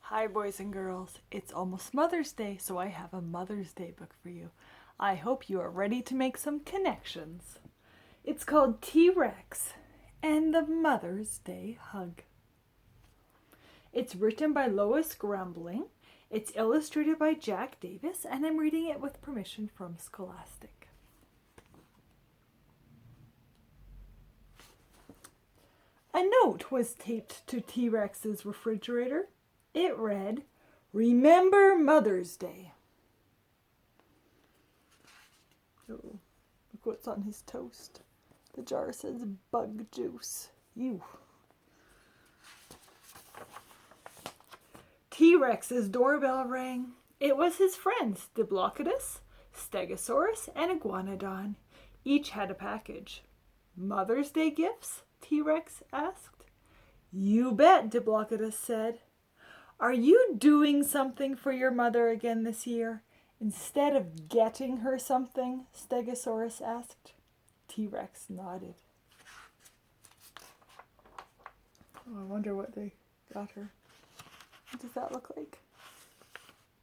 Hi, boys and girls. It's almost Mother's Day, so I have a Mother's Day book for you. I hope you are ready to make some connections. It's called T-Rex and the Mother's Day Hug. It's written by Lois Grambling. It's illustrated by Jack Davis, and I'm reading it with permission from Scholastic. A note was taped to T-Rex's refrigerator. It read, "Remember Mother's Day." Oh, look what's on his toast. The jar says bug juice. Ew. T-Rex's doorbell rang. It was his friends, Diplodocus, Stegosaurus, and Iguanodon. Each had a package. "Mother's Day gifts?" T-Rex asked. "You bet," Diplodocus said. "Are you doing something for your mother again this year, instead of getting her something?" Stegosaurus asked. T-Rex nodded. Oh, I wonder what they got her. What does that look like?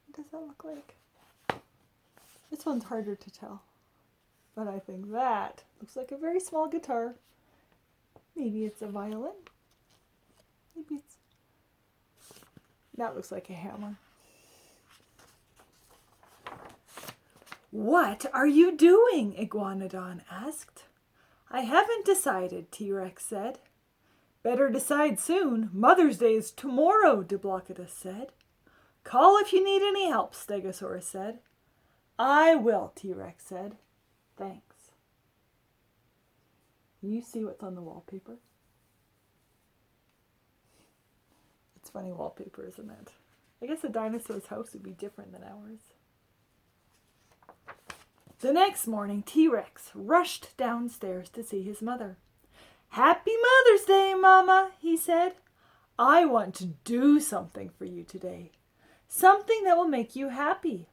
What does that look like? This one's harder to tell. But I think that looks like a very small guitar. Maybe it's a violin. Maybe it's... That looks like a hammer. "What are you doing?" Iguanodon asked. "I haven't decided," T-Rex said. "Better decide soon. Mother's Day is tomorrow," Diplodocus said. "Call if you need any help," Stegosaurus said. "I will," T-Rex said. "Thanks." Can you see what's on the wallpaper? It's funny wallpaper, isn't it? I guess a dinosaur's house would be different than ours. The next morning, T-Rex rushed downstairs to see his mother. "Happy Mother's Day, Mama," he said. "I want to do something for you today. Something that will make you happy."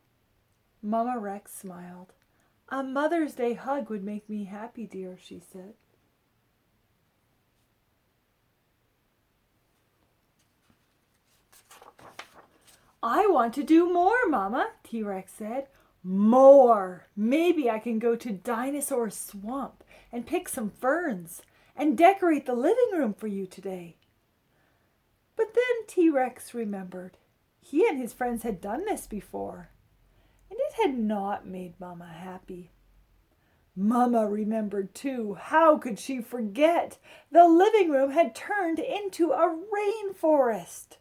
Mama Rex smiled. "A Mother's Day hug would make me happy, dear," she said. "I want to do more, Mama," T-Rex said. "More! Maybe I can go to Dinosaur Swamp and pick some ferns and decorate the living room for you today." But then T-Rex remembered. He and his friends had done this before, and it had not made Mama happy. Mama remembered too. How could she forget? The living room had turned into a rainforest.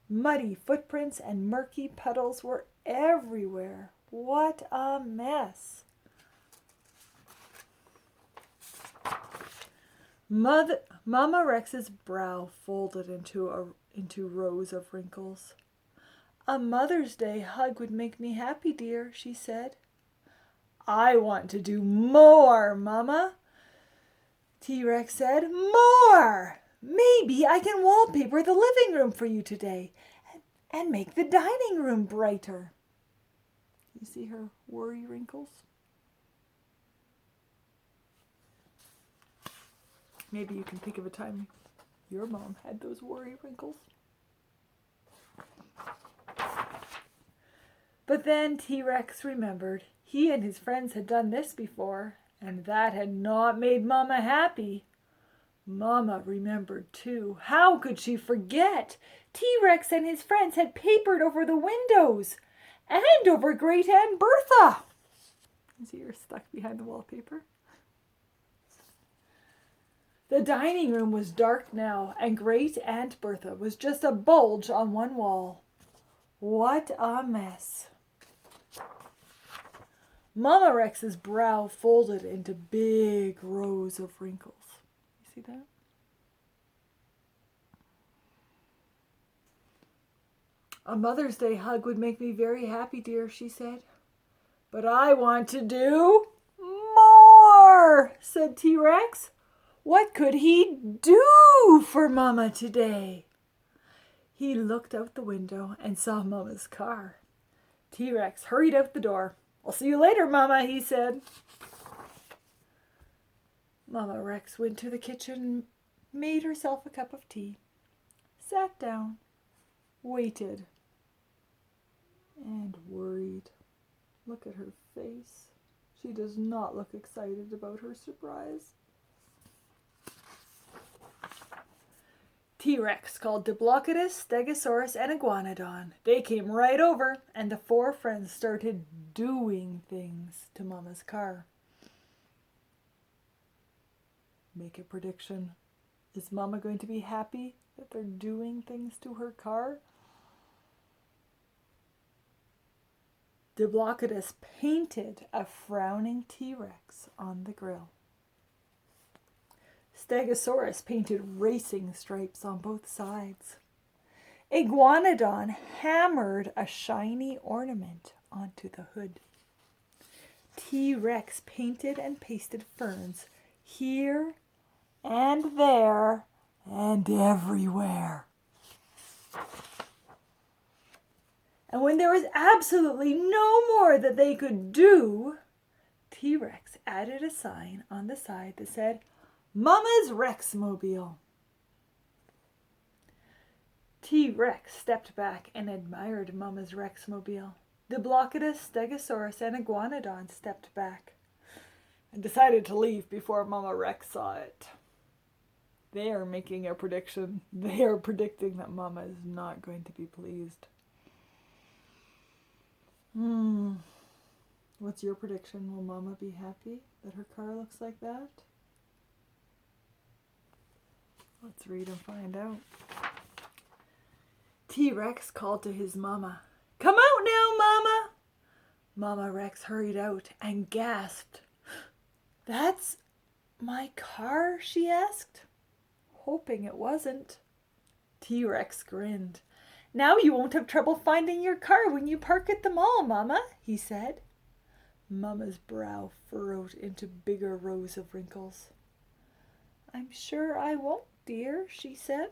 Muddy footprints and murky puddles were everywhere. What a mess. Mama Rex's brow folded into rows of wrinkles. "A Mother's Day hug would make me happy, dear," she said. "I want to do more, Mama," T-Rex said. "More! Maybe I can wallpaper the living room for you today and make the dining room brighter." You see her worry wrinkles? Maybe you can think of a time your mom had those worry wrinkles. But then T-Rex remembered. He and his friends had done this before, and that had not made Mama happy. Mama remembered too. How could she forget? T-Rex and his friends had papered over the windows and over Great Aunt Bertha. You see her stuck behind the wallpaper? The dining room was dark now, and Great Aunt Bertha was just a bulge on one wall. What a mess. Mama Rex's brow folded into big rows of wrinkles. You see that? "A Mother's Day hug would make me very happy, dear," she said. "But I want to do more," said T-Rex. What could he do for Mama today? He looked out the window and saw Mama's car. T-Rex hurried out the door. "I'll see you later, Mama," he said. Mama Rex went to the kitchen, made herself a cup of tea, sat down, waited, and worried. Look at her face. She does not look excited about her surprise. T-Rex called Diplodocus, Stegosaurus, and Iguanodon. They came right over, and the four friends started doing things to Mama's car. Make a prediction. Is Mama going to be happy that they're doing things to her car? Diplodocus painted a frowning T-Rex on the grill. Stegosaurus painted racing stripes on both sides. Iguanodon hammered a shiny ornament onto the hood. T-Rex painted and pasted ferns here and there and everywhere. And when there was absolutely no more that they could do, T-Rex added a sign on the side that said, Mama's Rexmobile. T-Rex stepped back and admired Mama's Rexmobile. Diplodocus, Stegosaurus, and Iguanodon stepped back and decided to leave before Mama Rex saw it. They are making a prediction. They are predicting that Mama is not going to be pleased. What's your prediction? Will Mama be happy that her car looks like that? Let's read and find out. T-Rex called to his mama. Come out now, Mama! Mama Rex hurried out and gasped. That's my car? She asked, hoping it wasn't. T-Rex grinned. Now you won't have trouble finding your car when you park at the mall, Mama, he said. Mama's brow furrowed into bigger rows of wrinkles. I'm sure I won't, dear, she said.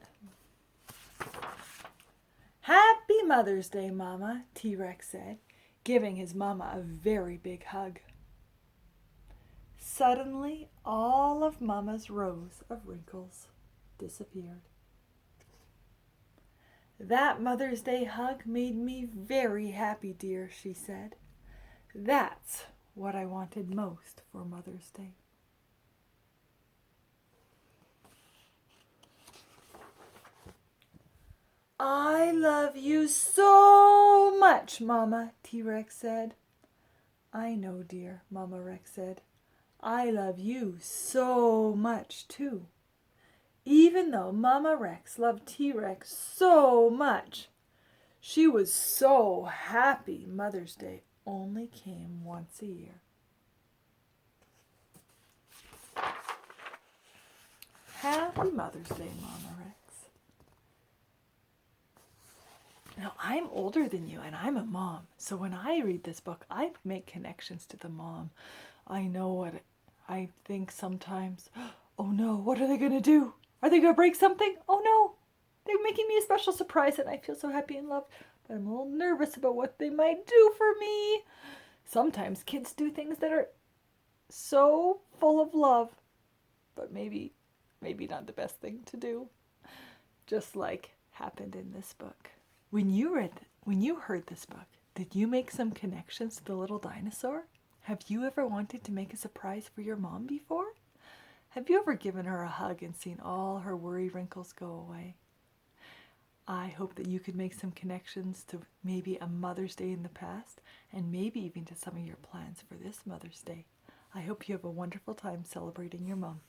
Happy Mother's Day, Mama, T-Rex said, giving his mama a very big hug. Suddenly, all of Mama's rows of wrinkles disappeared. That Mother's Day hug made me very happy, dear, she said. That's what I wanted most for Mother's Day. I love you so much, Mama, T-Rex said. I know, dear, Mama Rex said. I love you so much, too. Even though Mama Rex loved T-Rex so much, she was so happy Mother's Day only came once a year. Happy Mother's Day, Mama Rex. Now, I'm older than you, and I'm a mom. So when I read this book, I make connections to the mom. I know what I think sometimes. Oh no, what are they going to do? Are they going to break something? Oh no, they're making me a special surprise, and I feel so happy and loved. But I'm a little nervous about what they might do for me. Sometimes kids do things that are so full of love, but maybe not the best thing to do. Just like happened in this book. When you heard this book, did you make some connections to the little dinosaur? Have you ever wanted to make a surprise for your mom before? Have you ever given her a hug and seen all her worry wrinkles go away? I hope that you could make some connections to maybe a Mother's Day in the past and maybe even to some of your plans for this Mother's Day. I hope you have a wonderful time celebrating your mom.